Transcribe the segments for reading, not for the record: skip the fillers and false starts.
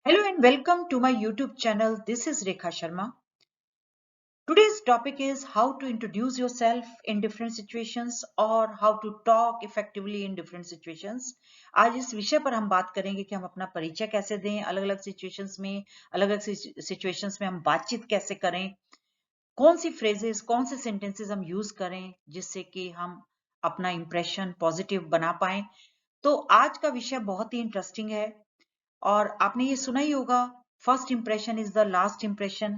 Hello and welcome to my YouTube channel. This is Rekha Sharma. Today's topic is how to introduce yourself in different situations or how to talk effectively in different situations. आज इस विषय पर हम बात करेंगे कि हम अपना परिचय कैसे दें अलग अलग सिचुएशंस में, अलग अलग सिचुएशंस में हम बातचीत कैसे करें, कौन सी फ्रेजेस, कौन से सेंटेंसेस हम यूज करें जिससे कि हम अपना इंप्रेशन पॉजिटिव बना पाए। तो आज का विषय बहुत ही इंटरेस्टिंग है और आपने ये सुना ही होगा, first impression is the last impression.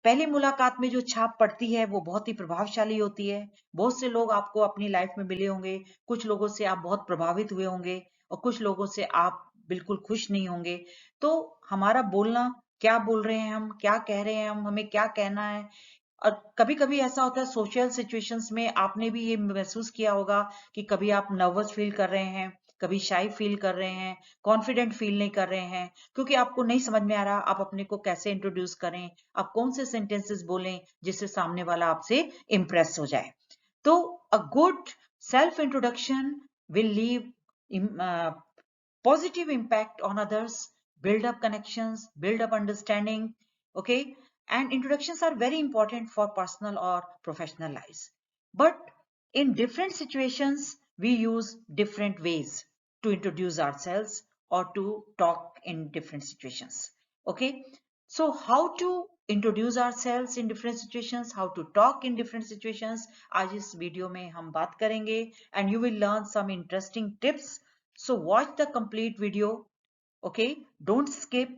पहली मुलाकात में जो छाप पड़ती है वो बहुत ही प्रभावशाली होती है। बहुत से लोग आपको अपनी लाइफ में मिले होंगे, कुछ लोगों से आप बहुत प्रभावित हुए होंगे और कुछ लोगों से आप बिल्कुल खुश नहीं होंगे। तो हमारा बोलना, क्या बोल रहे हैं हम, क्या कह रहे हैं हम, हमें क्या कहना है। और कभी कभी ऐसा होता है सोशल सिचुएशंस में, आपने भी ये महसूस किया होगा कि कभी आप नर्वस फील कर रहे हैं, कभी शाई फील कर रहे हैं, कॉन्फिडेंट फील नहीं कर रहे हैं, क्योंकि आपको नहीं समझ में आ रहा आप अपने को कैसे इंट्रोड्यूस करें, आप कौन से सेंटेंसेस बोलें जिससे सामने वाला आपसे इम्प्रेस हो जाए। तो a good self introduction will leave positive impact on others, build up connections, build up understanding. Okay, and introductions are very important for personal or professional lives. But in different situations, we use different ways to introduce ourselves or to talk in different situations. Okay, so how to introduce ourselves in different situations, how to talk in different situations, आज इस video में हम बात करेंगे and you will learn some interesting tips. So watch the complete video, okay? Don't skip.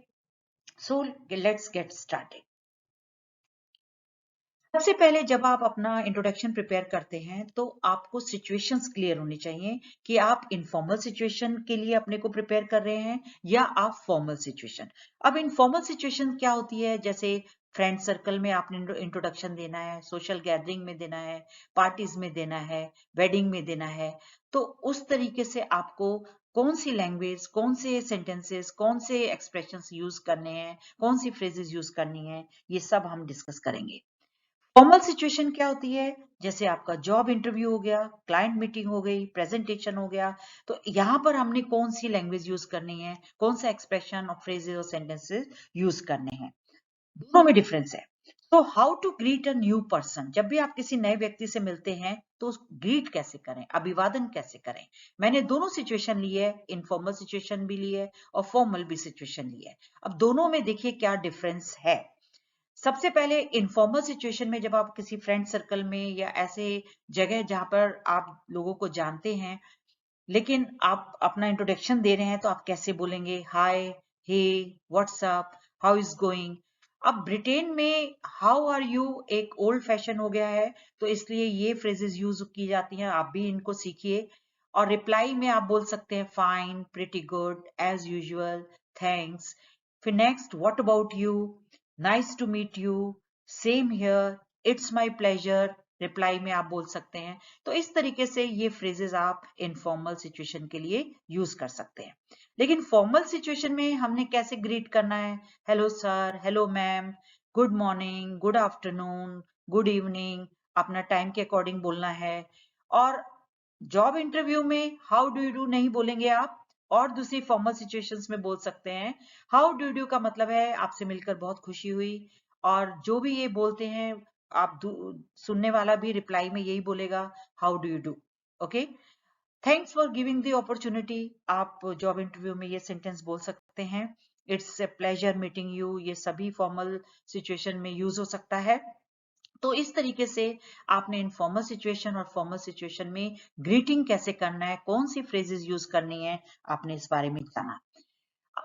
So let's get started. सबसे पहले जब आप अपना इंट्रोडक्शन प्रिपेयर करते हैं तो आपको सिचुएशंस क्लियर होनी चाहिए कि आप इनफॉर्मल सिचुएशन के लिए अपने को प्रिपेयर कर रहे हैं या आप फॉर्मल सिचुएशन। अब इनफॉर्मल सिचुएशन क्या होती है, जैसे फ्रेंड सर्कल में आपने इंट्रोडक्शन देना है, सोशल गैदरिंग में देना है, पार्टीज में देना है, वेडिंग में देना है। तो उस तरीके से आपको कौन सी लैंग्वेज, कौन से सेंटेंसेस, कौन से एक्सप्रेशंस यूज करने हैं, कौन सी फ्रेजेस यूज करनी है, ये सब हम डिस्कस करेंगे। फॉर्मल सिचुएशन क्या होती है, जैसे आपका जॉब इंटरव्यू हो गया, क्लाइंट मीटिंग हो गई, प्रेजेंटेशन हो गया। तो यहाँ पर हमने कौन सी लैंग्वेज यूज करनी है, कौन सा एक्सप्रेशन और फ्रेजेस और सेंटेंसेस यूज करने हैं, दोनों में डिफरेंस है। तो how to greet a new person, जब भी आप किसी नए व्यक्ति से मिलते हैं तो ग्रीट कैसे करें, अभिवादन कैसे करें। मैंने दोनों सिचुएशन ली है, इनफॉर्मल सिचुएशन भी ली है और फॉर्मल भी सिचुएशन ली है। अब दोनों में देखिए क्या डिफरेंस है। सबसे पहले इनफॉर्मल सिचुएशन में जब आप किसी फ्रेंड सर्कल में या ऐसे जगह जहां पर आप लोगों को जानते हैं लेकिन आप अपना इंट्रोडक्शन दे रहे हैं, तो आप कैसे बोलेंगे, हाय, हे, व्हाट्सअप, हाउ इज गोइंग। अब ब्रिटेन में हाउ आर यू एक ओल्ड फैशन हो गया है, तो इसलिए ये फ्रेजेस यूज की जाती हैं, आप भी इनको सीखिए। और रिप्लाई में आप बोल सकते हैं fine, pretty good, as usual, thanks. फिर next, what about you, nice to meet you, same here, it's my pleasure, reply में आप बोल सकते हैं। तो इस तरीके से ये फ्रेजेस आप इनफॉर्मल सिचुएशन के लिए यूज कर सकते हैं। लेकिन फॉर्मल सिचुएशन में हमने कैसे ग्रीट करना है, hello sir, hello ma'am, good morning, good afternoon, good evening, अपना टाइम के अकॉर्डिंग बोलना है। और जॉब इंटरव्यू में हाउ डू यू डू नहीं बोलेंगे आप, और दूसरी फॉर्मल सिचुएशंस में बोल सकते हैं हाउ डू डू, का मतलब है आपसे मिलकर बहुत खुशी हुई। और जो भी ये बोलते हैं, आप सुनने वाला भी रिप्लाई में यही बोलेगा, how do you do. Okay, thanks for giving the opportunity, आप जॉब इंटरव्यू में ये सेंटेंस बोल सकते हैं। It's a pleasure meeting you, ये सभी फॉर्मल सिचुएशन में यूज हो सकता है। तो इस तरीके से आपने इनफॉर्मल सिचुएशन और फॉर्मल सिचुएशन में ग्रीटिंग कैसे करना है, कौन सी फ्रेजेस यूज करनी है, आपने इस बारे में जाना।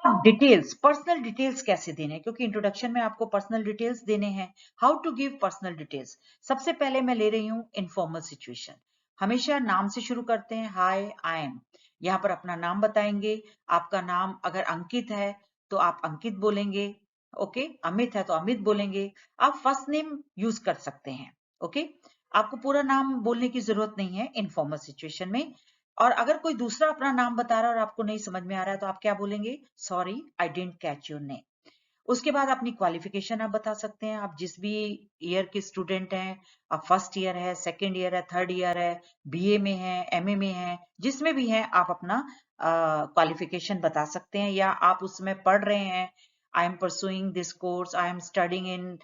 अब डिटेल्स, पर्सनल डिटेल्स कैसे देने हैं, क्योंकि इंट्रोडक्शन में आपको पर्सनल डिटेल्स देने हैं। How to give personal details, सबसे पहले मैं ले रही हूँ इनफॉर्मल सिचुएशन। हमेशा नाम से शुरू करते हैं, हाय आई एम, यहाँ पर अपना नाम बताएंगे। आपका नाम अगर अंकित है तो आप अंकित बोलेंगे, ओके। अमित है तो अमित बोलेंगे। आप फर्स्ट नेम यूज कर सकते हैं, ओके। आपको पूरा नाम बोलने की जरूरत नहीं है इनफॉर्मल सिचुएशन में। और अगर कोई दूसरा अपना नाम बता रहा है और आपको नहीं समझ में आ रहा है तो आप क्या बोलेंगे, sorry I didn't catch your name. उसके बाद अपनी क्वालिफिकेशन आप बता सकते हैं, आप जिस भी ईयर के स्टूडेंट हैं, आप फर्स्ट ईयर है, सेकेंड ईयर है, थर्ड ईयर है, बीए में है, एमए में है, जिसमें भी है आप अपना क्वालिफिकेशन बता सकते हैं, या आप उसमें पढ़ रहे हैं, I am pursuing this course, I am studying in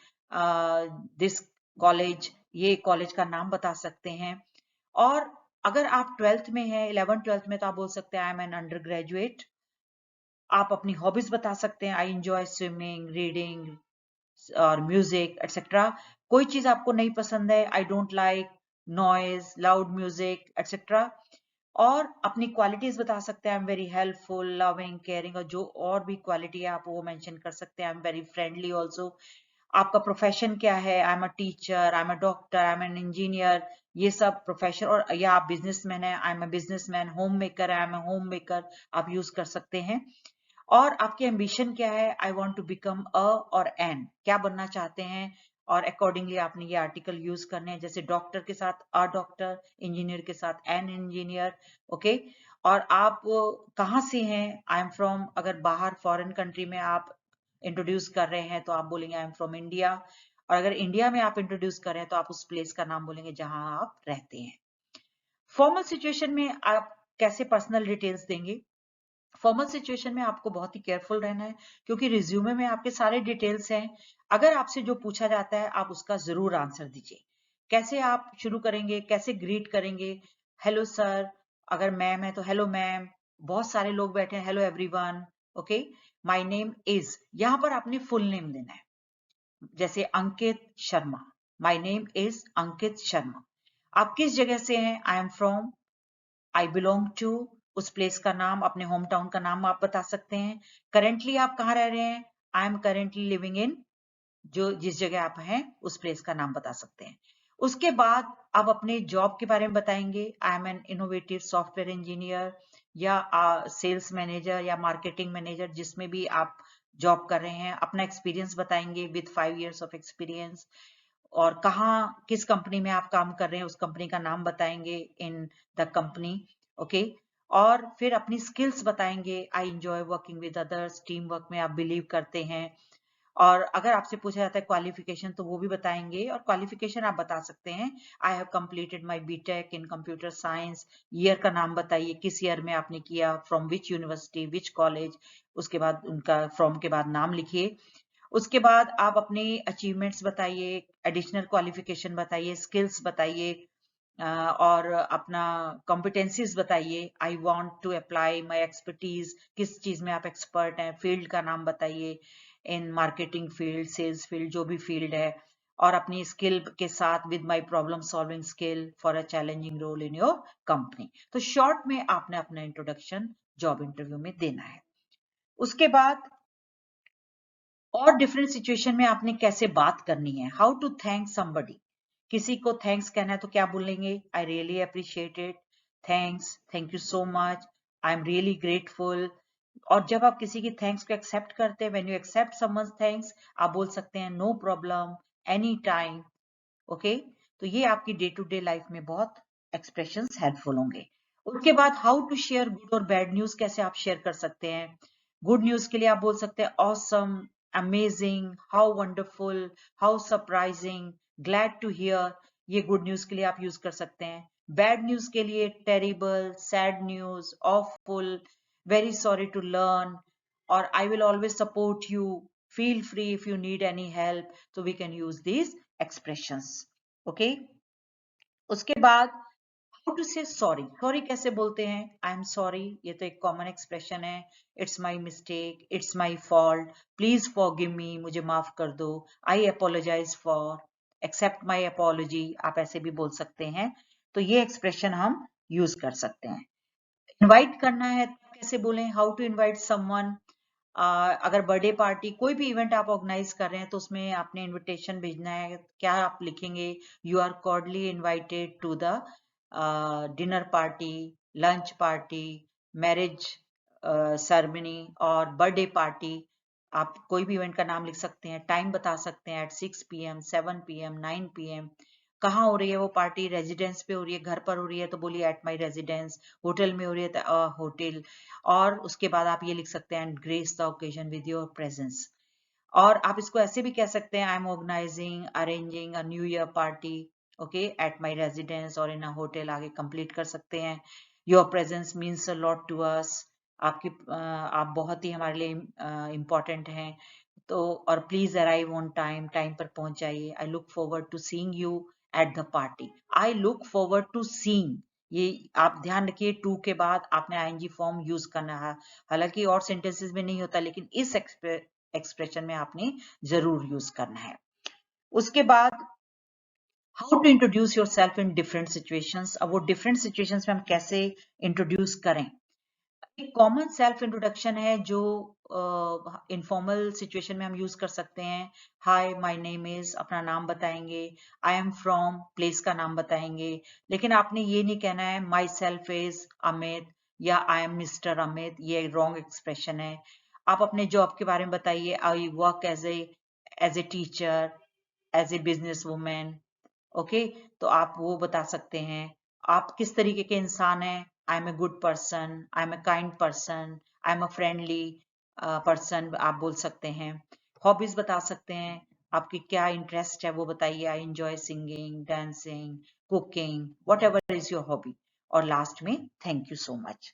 this college, ये कॉलेज का नाम बता सकते हैं। और अगर आप 12th में हैं, 11th 12th में, तो आप बोल सकते हैं I am an undergraduate. आप अपनी हॉबीज बता सकते हैं, आई एंजॉय स्विमिंग, रीडिंग और म्यूजिक एक्सेट्रा। कोई चीज आपको नहीं पसंद है, I don't like noise, loud music etcetera. और अपनी क्वालिटीज बता सकते हैं, I am very helpful, loving, caring, और जो और भी क्वालिटी है आप वो मेंशन कर सकते हैं। I am very friendly also. आपका प्रोफेशन क्या है, I am a teacher, I am a doctor, I am an engineer, ये सब प्रोफेशन। और या आप बिजनेसमैन है, I am a businessman, homemaker, I am a homemaker, आप यूज कर सकते हैं। और आपकी एम्बिशन क्या है, I want to become a और एन, क्या बनना चाहते हैं, और अकॉर्डिंगली आपने ये आर्टिकल यूज करने हैं। जैसे डॉक्टर के साथ अ डॉक्टर, इंजीनियर के साथ एन इंजीनियर। ओके। और आप कहाँ से हैं, आई एम फ्रॉम, अगर बाहर फॉरेन कंट्री में आप इंट्रोड्यूस कर रहे हैं तो आप बोलेंगे आई एम फ्रॉम इंडिया। और अगर इंडिया में आप इंट्रोड्यूस कर रहे हैं तो आप उस प्लेस का नाम बोलेंगे जहां आप रहते हैं। फॉर्मल सिचुएशन में आप कैसे पर्सनल डिटेल्स देंगे? फॉर्मल सिचुएशन में आपको बहुत ही केयरफुल रहना है, क्योंकि रिज्यूमे में आपके सारे डिटेल्स हैं। अगर आपसे जो पूछा जाता है आप उसका जरूर आंसर दीजिए। कैसे आप शुरू करेंगे, कैसे ग्रीट करेंगे? हेलो सर, अगर मैम है तो हेलो मैम, बहुत सारे लोग बैठे हैं, hello everyone. Okay. My name is, यहां पर आपने फुल नेम देना है। जैसे Ankit Sharma, my name is Ankit Sharma. आप किस जगह से हैं, I am from, I belong to, उस प्लेस का नाम, अपने होम टाउन का नाम आप बता सकते हैं। करेंटली आप कहाँ रह रहे हैं, I am currently living in, जो जिस जगह आप हैं उस प्लेस का नाम बता सकते हैं। उसके बाद आप अपने जॉब के बारे में बताएंगे, I am an innovative software engineer, या सेल्स मैनेजर, या मार्केटिंग मैनेजर, जिसमें भी आप जॉब कर रहे हैं। अपना एक्सपीरियंस बताएंगे विद 5 years ऑफ एक्सपीरियंस। और कहाँ, किस कंपनी में आप काम कर रहे हैं, उस कंपनी का नाम बताएंगे इन द कंपनी। ओके। और फिर अपनी स्किल्स बताएंगे, I enjoy working with others, team work में आप बिलीव करते हैं। और अगर आपसे पूछा जाता है क्वालिफिकेशन तो वो भी बताएंगे। और क्वालिफिकेशन आप बता सकते हैं, I have completed my BTech in computer science, year का नाम बताइए, किस ईयर में आपने किया, from which university, which college. उसके बाद उनका फ्रॉम के बाद नाम लिखिए। उसके बाद आप अपने अचीवमेंट्स बताइए, एडिशनल क्वालिफिकेशन बताइए, स्किल्स बताइए, और अपना कॉम्पिटेंसीज बताइए। I want to apply my expertise, किस चीज में आप एक्सपर्ट हैं, फील्ड का नाम बताइए, in marketing field, sales field, जो भी फील्ड है। और अपनी स्किल के साथ with my problem solving skill for a challenging role in your company. तो शॉर्ट में आपने अपना इंट्रोडक्शन जॉब इंटरव्यू में देना है। उसके बाद और डिफरेंट सिचुएशन में आपने कैसे बात करनी है, हाउ टू थैंक समबडी। किसी को थैंक्स कहना है तो क्या बोलेंगे, I really appreciate it, thanks, thank you so much, I am really grateful. और जब आप किसी की थैंक्स को एक्सेप्ट करते हैं, when you accept someone's thanks, आप बोल सकते हैं no problem, any time. Okay. तो ये आपकी डे टू डे लाइफ में बहुत एक्सप्रेशंस हेल्पफुल होंगे। उसके बाद हाउ टू शेयर गुड और बैड न्यूज, कैसे आप शेयर कर सकते हैं। गुड न्यूज के लिए आप बोल सकते हैं awesome, amazing, how wonderful, how surprising, glad to hear, ये गुड न्यूज के लिए आप यूज कर सकते हैं। बैड न्यूज के लिए terrible, sad news, awful, very sorry to learn, और I will always support you, feel free if you need any help. तो we can use these expressions. Okay. उसके बाद how to say sorry, sorry कैसे बोलते हैं, I am sorry, ये तो एक कॉमन एक्सप्रेशन है। It's my mistake, it's my fault, please forgive me, मुझे माफ कर दो, I apologize for, accept my apology, आप ऐसे भी बोल सकते हैं। तो ये एक्सप्रेशन हम यूज कर सकते हैं। इनवाइट करना है तो कैसे बोलें, हाउ टू इनवाइट समवन। अगर बर्थडे पार्टी, कोई भी इवेंट आप ऑर्गेनाइज कर रहे हैं तो उसमें आपने इनविटेशन भेजना है, क्या आप लिखेंगे, you are cordially invited to the dinner party, lunch party, marriage ceremony और बर्थडे पार्टी। आप कोई भी इवेंट का नाम लिख सकते हैं, टाइम बता सकते हैं, एट 6 PM, 7 PM, 9 PM। कहाँ हो रही है वो पार्टी, रेजिडेंस पे हो रही है, घर पर हो रही है तो बोलिए एट माई रेजिडेंस, होटल में हो रही है तो होटल। और उसके बाद आप ये लिख सकते हैं, grace the occasion with your presence. और आप इसको ऐसे भी कह सकते हैं, I am organising, arranging a new year party, okay, at my residence और इन अ होटल, आगे कंप्लीट कर सकते हैं। Your presence means a lot to us, आप बहुत ही हमारे लिए इम्पोर्टेंट हैं, तो और please arrive on time, time पर पहुंच जाइए। I look forward to seeing you at the party. I look forward to seeing, ये आप ध्यान रखिए, टू के बाद आपने आईएनजी फॉर्म यूज करना है। हालांकि और सेंटेंसेस में नहीं होता, लेकिन इस एक्सप्रेशन में आपने जरूर यूज करना है। उसके बाद how to introduce yourself in different situations. अब वो डिफरेंट सिचुएशंस में हम कैसे इंट्रोड्यूस करें। एक कॉमन सेल्फ इंट्रोडक्शन है जो इनफॉर्मल सिचुएशन में हम यूज कर सकते हैं। हाय माय नेम इज, अपना नाम बताएंगे। आई एम फ्रॉम, प्लेस का नाम बताएंगे। लेकिन आपने ये नहीं कहना है माई सेल्फ इज अमित या आई एम मिस्टर अमित, ये रॉन्ग एक्सप्रेशन है। आप अपने जॉब के बारे में बताइए। I work as a teacher, as a business women. Okay, तो आप वो बता सकते हैं। आप किस तरीके के इंसान हैं। I am a good person, I am a kind person, I am a friendly person, आप बोल सकते हैं। हॉबीज बता सकते हैं, आपकी क्या इंटरेस्ट है वो बताइए। I enjoy singing, dancing, cooking, what ever is your hobby. और लास्ट में थैंक यू सो मच।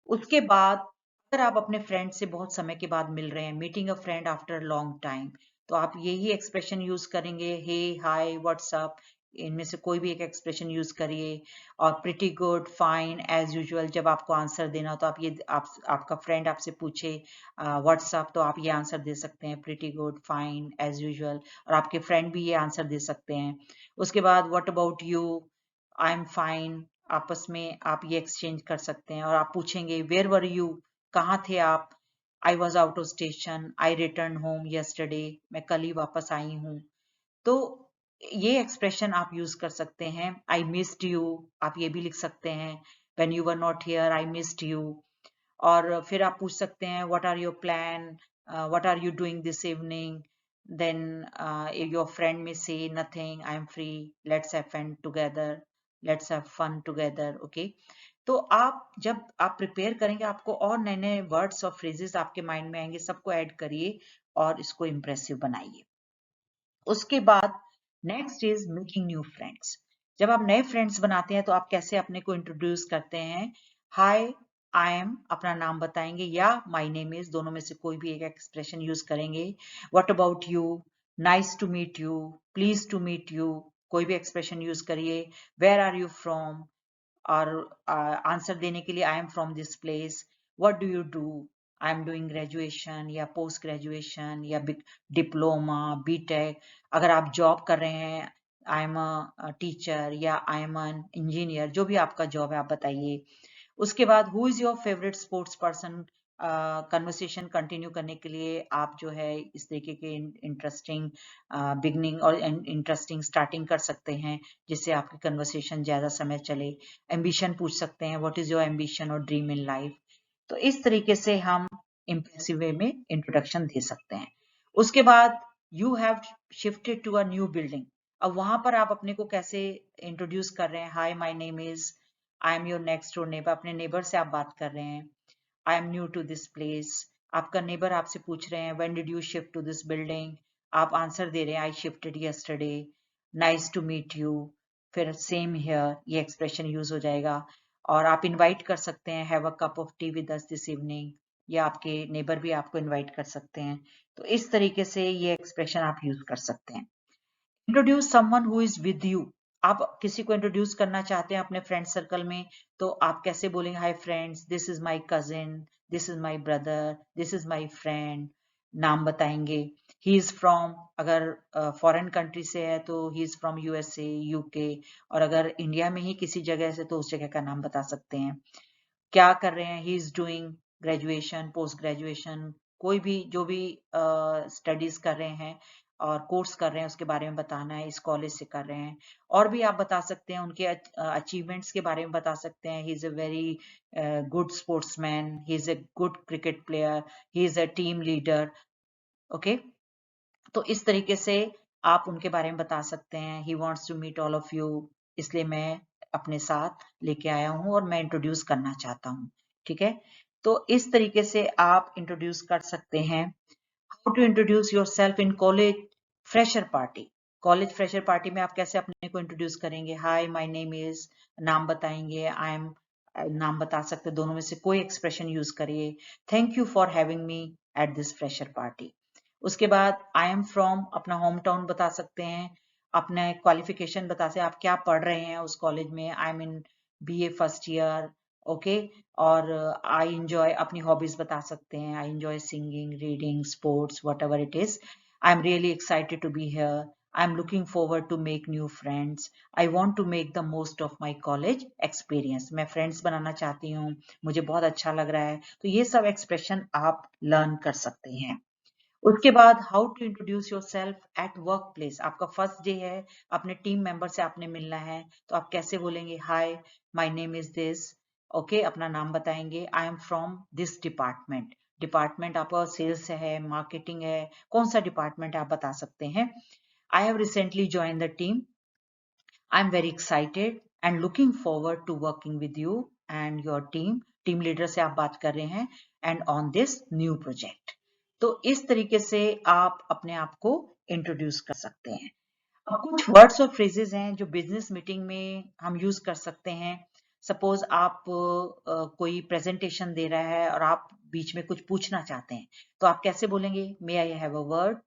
उसके बाद अगर आप अपने फ्रेंड से बहुत समय के बाद मिल रहे हैं, मीटिंग अ फ्रेंड आफ्टर लॉन्ग टाइम, तो आप यही एक्सप्रेशन यूज करेंगे। हे, हाय, व्हाट्सअप, इनमें से कोई भी एक एक्सप्रेशन यूज करिए। और pretty good, fine, as usual, जब आपको आंसर देना हो तो आपका फ्रेंड आपसे पूछे व्हाट्सअप, तो आप ये आंसर दे सकते हैं, pretty good, fine, as usual. और आपके फ्रेंड भी ये आंसर दे सकते हैं। उसके बाद what about you, I am fine, आपस में आप ये एक्सचेंज कर सकते हैं। और आप पूछेंगे वेयर वर यू, कहाँ थे आप। I was out of station, I return home yesterday, मैं कल ही वापस आई हूँ। तो ये एक्सप्रेशन आप यूज कर सकते हैं। आई मिस्ड यू, आप ये भी लिख सकते हैं। When you were not here, I missed you. और फिर आप पूछ सकते हैं what are your plan, what are you doing this evening. Then your friend में से nothing, I am free, let's have fun together, let's have fun together. Okay, तो आप जब आप प्रिपेयर करेंगे, आपको और नए नए वर्ड्स और फ्रेजेस आपके माइंड में आएंगे, सबको ऐड करिए और इसको इम्प्रेसिव बनाइए। उसके बाद next is making new friends. जब आप नए फ्रेंड्स बनाते हैं तो आप कैसे अपने को इंट्रोड्यूस करते हैं। हाय, आई एम, अपना नाम बताएंगे, या माय नेम इज, दोनों में से कोई भी एक एक्सप्रेशन यूज करेंगे। What about you, nice to meet you, please to meet you, कोई भी एक्सप्रेशन यूज करिए। वेयर आर यू फ्रॉम, और आंसर देने के लिए I am from this place. What do you do, I am doing graduation या post graduation या diploma, BTech. अगर आप जॉब कर रहे हैं, आई एम अ टीचर या आई एम एन इंजीनियर, जो भी आपका जॉब है आप बताइए। उसके बाद who is your favourite sports person. Conversation continue करने के लिए आप जो है इस तरीके के इंटरेस्टिंग बिगनिंग और इंटरेस्टिंग स्टार्टिंग कर सकते हैं, जिससे आपकी कन्वर्सेशन ज्यादा समय चले। एम्बिशन पूछ सकते हैं, व्हाट इज योर एम्बिशन और ड्रीम इन लाइफ। तो इस तरीके से हम इम्प्रेसिव वे में इंट्रोडक्शन दे सकते हैं। उसके बाद you have shifted to a new building. अब वहां पर आप अपने को कैसे इंट्रोड्यूस कर रहे हैं। Hi, my name is, I am your next door neighbour, अपने नेबर से आप बात कर रहे हैं। I am new to this place, आपका नेबर आपसे पूछ रहे हैं when did you shift to this building, आप आंसर दे रहे हैं I shifted yesterday, nice to meet you, फिर सेम हियर, ये एक्सप्रेशन यूज हो जाएगा। और आप इनवाइट कर सकते हैं, have a cup of T with us this evening, या आपके नेबर भी आपको इनवाइट कर सकते हैं। तो इस तरीके से ये एक्सप्रेशन आप यूज कर सकते हैं। Introduce someone who is with you. आप किसी को इंट्रोड्यूस करना चाहते हैं अपने फ्रेंड सर्कल में, तो आप कैसे बोलेंगे। Hi friends, this is my cousin, this is my brother, this is my friend, नाम बताएंगे। ही इज फ्रॉम, अगर फॉरेन कंट्री से है तो he is from USA, UK. और अगर इंडिया में ही किसी जगह से, तो उस जगह का नाम बता सकते हैं। क्या कर रहे हैं, he is doing graduation, post graduation, कोई भी जो भी स्टडीज कर रहे हैं और कोर्स कर रहे हैं उसके बारे में बताना है, इस कॉलेज से कर रहे हैं। और भी आप बता सकते हैं, उनके अचीवमेंट्स के बारे में बता सकते हैं। He is a very good sportsman, he is a good cricket player, he is a team leader. Okay, तो इस तरीके से आप उनके बारे में बता सकते हैं। He wants to meet all of you, इसलिए मैं अपने साथ लेके आया हूं और मैं इंट्रोड्यूस करना चाहता हूं। ठीक है, तो इस तरीके से आप इंट्रोड्यूस कर सकते हैं। How to introduce yourself in college fresher party. College fresher party में आप कैसे अपने को इंट्रोड्यूस करेंगे। हाय, माय नेम इज, नाम बताएंगे। आई एम नाम बता सकते हैं, दोनों में से कोई एक्सप्रेशन यूज करिए। Thank you for having me at this fresher party. उसके बाद आई एम फ्रॉम, अपना होम टाउन बता सकते हैं, अपने क्वालिफिकेशन बता सकते हैं, आप क्या पढ़ रहे हैं उस कॉलेज में। I am in BA first year, okay. और आई इंजॉय, अपनी हॉबीज बता सकते हैं, I enjoy singing, reading, sports, whatever it is. I am really excited to be here. I am looking forward to make new friends. I want to make the most of my college experience. मैं friends बनाना चाहती हूँ, मुझे बहुत अच्छा लग रहा है। तो ये सब एक्सप्रेशन आप लर्न कर सकते हैं। उसके बाद how to introduce yourself at work place. आपका फर्स्ट डे है, अपने टीम मेंबर से आपने मिलना है, तो आप कैसे बोलेंगे? Hi, my name is this, okay, अपना नाम बताएंगे। I am from this department. Department आपका सेल्स है, मार्केटिंग है, कौन सा डिपार्टमेंट आप बता सकते हैं। I have recently join the team. I am very excited and looking forward to working with you and your team. Team leader से आप बात कर रहे हैं, and on this new project. तो इस तरीके से आप अपने आप को इंट्रोड्यूस कर सकते हैं। अब कुछ वर्ड्स और फ्रेजेस हैं जो बिजनेस मीटिंग में हम यूज कर सकते हैं। सपोज आप कोई प्रेजेंटेशन दे रहा है और आप बीच में कुछ पूछना चाहते हैं, तो आप कैसे बोलेंगे? May I have a word.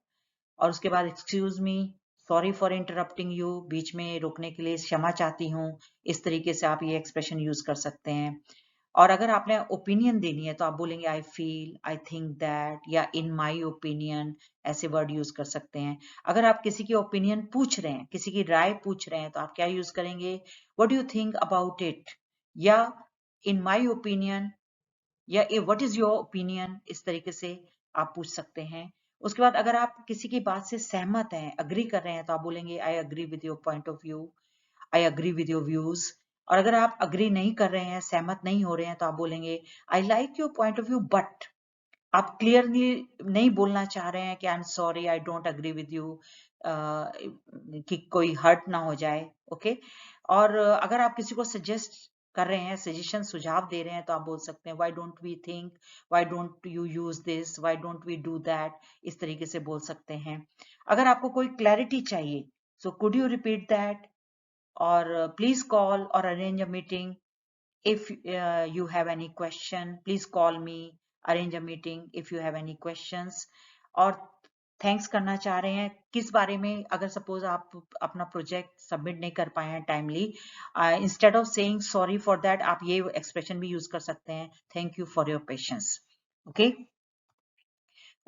और उसके बाद excuse me, sorry for interrupting you, बीच में रोकने के लिए क्षमा चाहती हूँ। इस तरीके से आप ये एक्सप्रेशन यूज कर सकते हैं। और अगर आपने ओपिनियन देनी है तो आप बोलेंगे I feel, I think that, या इन माई ओपिनियन, ऐसे वर्ड यूज कर सकते हैं। अगर आप किसी की ओपिनियन पूछ रहे हैं, किसी की राय पूछ रहे हैं, तो आप क्या यूज करेंगे? What do you think about it, या इन माई ओपिनियन, या व्हाट इज योर ओपिनियन। इस तरीके से आप पूछ सकते हैं। उसके बाद अगर आप किसी की बात से सहमत हैं, अग्री कर रहे हैं, तो आप बोलेंगे I agree with your point of view, I agree with your views. और अगर आप अग्री नहीं कर रहे हैं, सहमत नहीं हो रहे हैं, तो आप बोलेंगे I like your point of view but. आप क्लियरली नहीं बोलना चाह रहे हैं कि आई am sorry, I don't agree with you, कि कोई हर्ट ना हो जाए, ओके। और अगर आप किसी को सजेस्ट कर रहे हैं, सजेशन, सुझाव दे रहे हैं, तो आप बोल सकते हैं why don't we think, why don't you use this, why don't we do that. इस तरीके से बोल सकते हैं। अगर आपको कोई क्लैरिटी चाहिए, so could you repeat that, or please call or arrange a meeting. If you have any question, please call me, arrange a meeting if you have any questions. और थैंक्स करना चाह रहे हैं किस बारे में? अगर सपोज आप अपना प्रोजेक्ट सबमिट नहीं कर पाए हैं timely, instead of saying sorry for that, आप ये एक्सप्रेशन भी यूज कर सकते हैं, thank you for your patience, okay.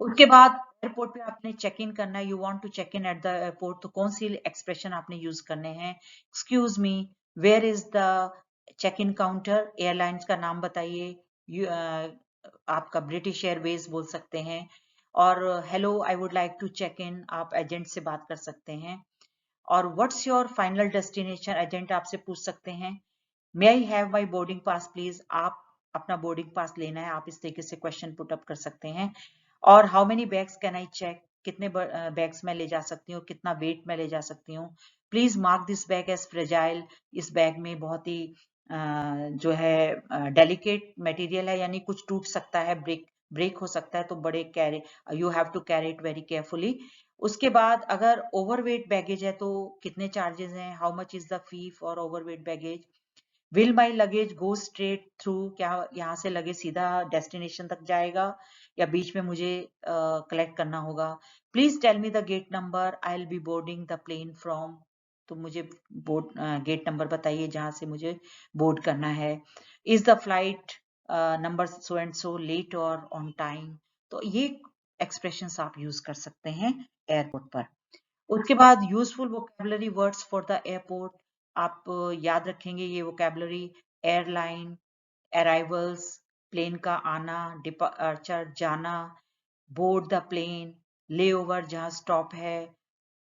उसके बाद एयरपोर्ट पे आपने चेक इन करना है, you want to check in at the airport, तो कौन सी एक्सप्रेशन आपने यूज करने हैं? Excuse me, where is the check in counter, airlines का नाम बताइए। आपका ब्रिटिश एयरवेज बोल सकते हैं। और hello, I would like to check in, आप एजेंट से बात कर सकते हैं। और what's your final destination, agent आपसे पूछ सकते हैं। May I have my boarding pass please, आप अपना बोर्डिंग पास लेना है, आप इस तरीके से क्वेश्चन पुट अप कर सकते हैं। और how many bags can I check, कितने बैग्स मैं ले जा सकती हूँ, कितना वेट मैं ले जा सकती हूँ। Please mark this bag as fragile, इस बैग में बहुत ही जो है डेलिकेट मटेरियल है, यानी कुछ टूट सकता है, ब्रेक ब्रेक हो सकता है, तो बड़े carry, you have to carry it very carefully. उसके बाद अगर ओवरवेट बैगेज है तो कितने चार्जेस हैं, how much is the fee for overweight baggage. Will my luggage go straight through, क्या यहाँ से लगेज सीधा डेस्टिनेशन तक जाएगा, या बीच में मुझे कलेक्ट करना होगा। Please tell me the gate number, I will be boarding the plane from, तो मुझे बोर्ड गेट नंबर बताइए जहां से मुझे बोर्ड करना है। Is the flight number so and so let और ऑन टाइम। तो ये एक्सप्रेशंस आप यूज कर सकते हैं एयरपोर्ट पर। उसके बाद useful vocabulary words for the airport, आप याद रखेंगे ये वोकेबलरी। एयरलाइन, अराइवल्स, प्लेन का आना, डिपार्चर जाना, बोर्ड द प्लेन, लेओवर जहाँ स्टॉप है,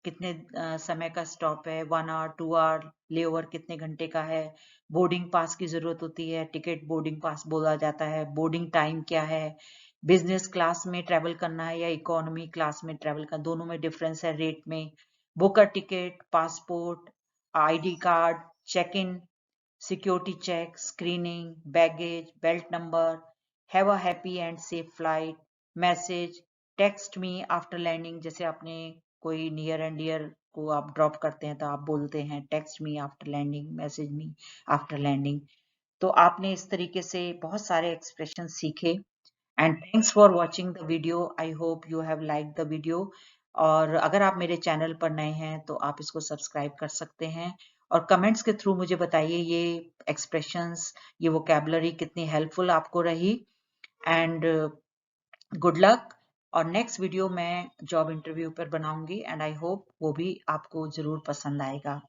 कितने समय का स्टॉप है, 1 आवर 2 आवर, लेओवर कितने घंटे का है। बोर्डिंग पास की जरूरत होती है, टिकट बोर्डिंग पास बोला जाता है। बोर्डिंग टाइम क्या है, बिजनेस क्लास में ट्रेवल करना है या इकोनॉमी क्लास में ट्रेवल करना, दोनों में डिफरेंस है रेट में। Book a ticket, passport, ID card, check in, security check, screening, baggage, belt number, have a happy and safe flight, message, text me after landing, जैसे आपने कोई नियर एंड डियर को आप ड्रॉप करते हैं तो आप बोलते हैं text me after landing, message me after landing. तो आपने इस तरीके से बहुत सारे एक्सप्रेशन सीखे। And thanks for watching the video. I hope you have like the video. और अगर आप मेरे चैनल पर नए हैं तो आप इसको सब्सक्राइब कर सकते हैं और कमेंट्स के थ्रू मुझे बताइए ये एक्सप्रेशंस, ये वोकैबुलरी कितनी हेल्पफुल आपको रही। And good luck. और नेक्स्ट वीडियो मैं जॉब इंटरव्यू पर बनाऊंगी एंड आई होप वो भी आपको जरूर पसंद आएगा।